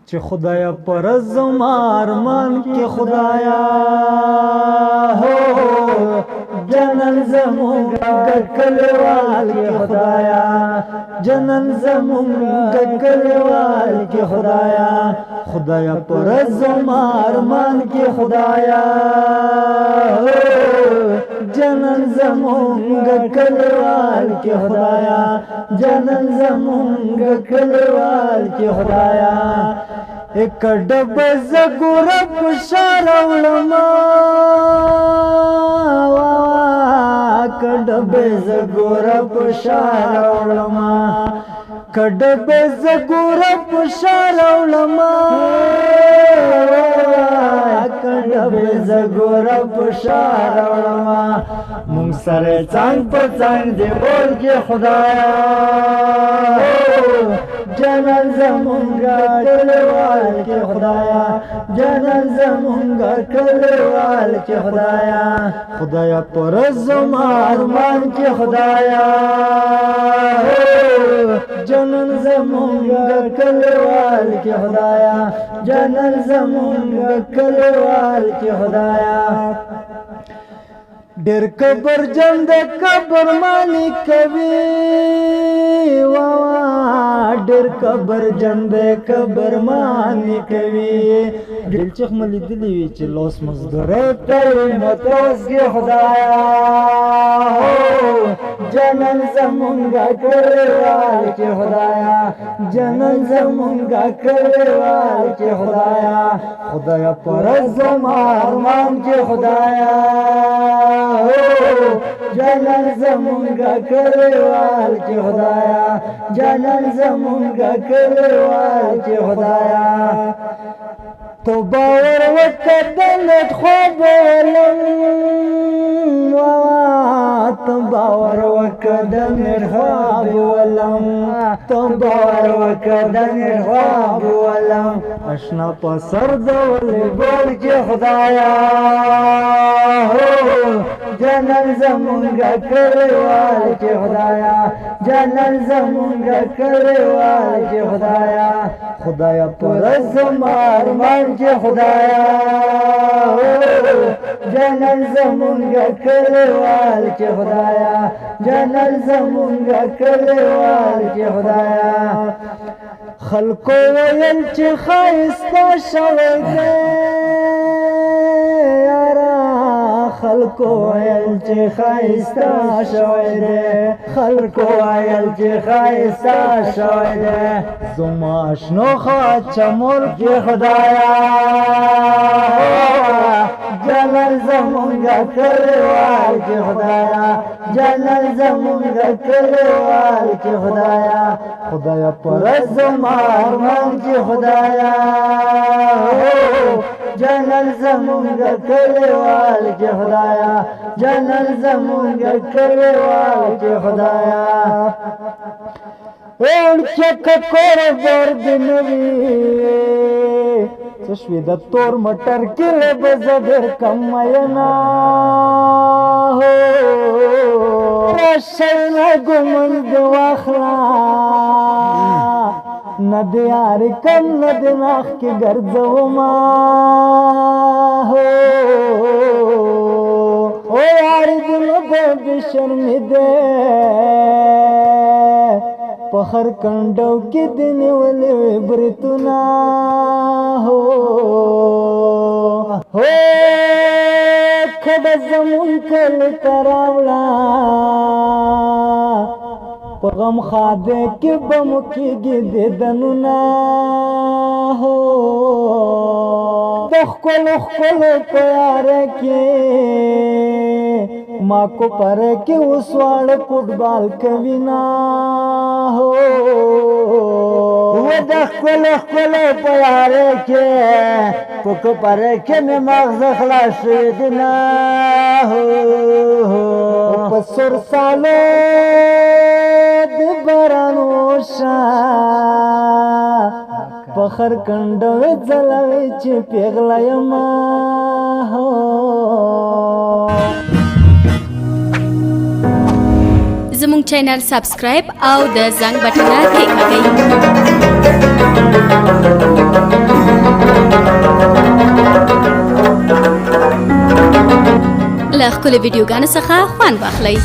چې خدایا پر زما ارمان کې خدایا هو جنن زمونږ کلیوال کې خدایا جنن زمونږ کلیوال کې خدایا خدایا پر زما ارمان کې خدایا جنن زمونږ کلیوال کې خدایا جنن زمونږ کلیوال کې خدایا ایک ډب زګور پشار ولما کډب زګور پشار ولما کډب زګور پشار ولما کډب زګور پشار ولما مونږ سره څنګ په څنګ دی بول کې خدایا جنن زمونږ کلیوال کې خدایا جنن زمونږ کلیوال کې خدایا خدایا پر زما ارمان کې خدایا جنن زمونږ کلیوال کې خدایا جنن زمونږ کلیوال کې خدایا ډېر کبر جن د کبر مانی کوي ډېر کبر جن د کبر مانی کوي دل چې ملي دلی وی چې لوس مزدورې تر متوس کې خدایا جنن زمونږ کلیوال کې خدایا جنن زمونږ کلیوال کې خدایا خدایا پر زما ارمان کې خدایا جنن زمونږ کلیوال کې خدایا جنن زمونږ کلیوال کې خدایا تو باور وکړه خوب ولم تو باور وکړه خواب ولم تو باور وکړه خواب ولم اشنا په سر دول ګل کې خدایا جنن زمونږ کلیوال کې خدایا جنن زمونږ کلیوال کې خدایا خدایا پر زما ارمان کې خدایا جنن زمونږ کلیوال کې خدایا جنن زمونږ کلیوال کې خدایا خلکو ویل چې ښایسته شوی دی خلکو ویل چې ښایسته شوی دی خلکو ویل چې ښایسته شوی دی زما شنو خواچه ملک خدایا جنن زمونږ کلیوال کې خدایا جنن زمونږ کلیوال کې خدایا خدایا پر زما ارمان کې خدایا جنن زمونږ کلیوال کې خدایا جنن زمونږ کلیوال کې خدایا اور چک کور برد نوی چشوی د تور مټر کې بزدر کماینا هو راشنا ګمند واخلا ندیار کم ندناخ کې ګرځو ما هو او یار دل به شرمېده په هر کنډو کې د نیولې برتونه هو کډه زمون کله تراولا په غم خاده کې بم کېږي د دنونه هو خپل پیار کې ما کو پر کې وسوال فوټبال کوي نا هو و د خپل پیار کې کو پر کې مې مغز خلاص دي نا هو په سر سالو د بارانو شا پخر کنډوي ځلوي چې پیغلا یما هو زموږ چینل سبسکرایب او د زنګ بټن کلیک کړئ له ویډیوګانو څخه خوند واخلئ.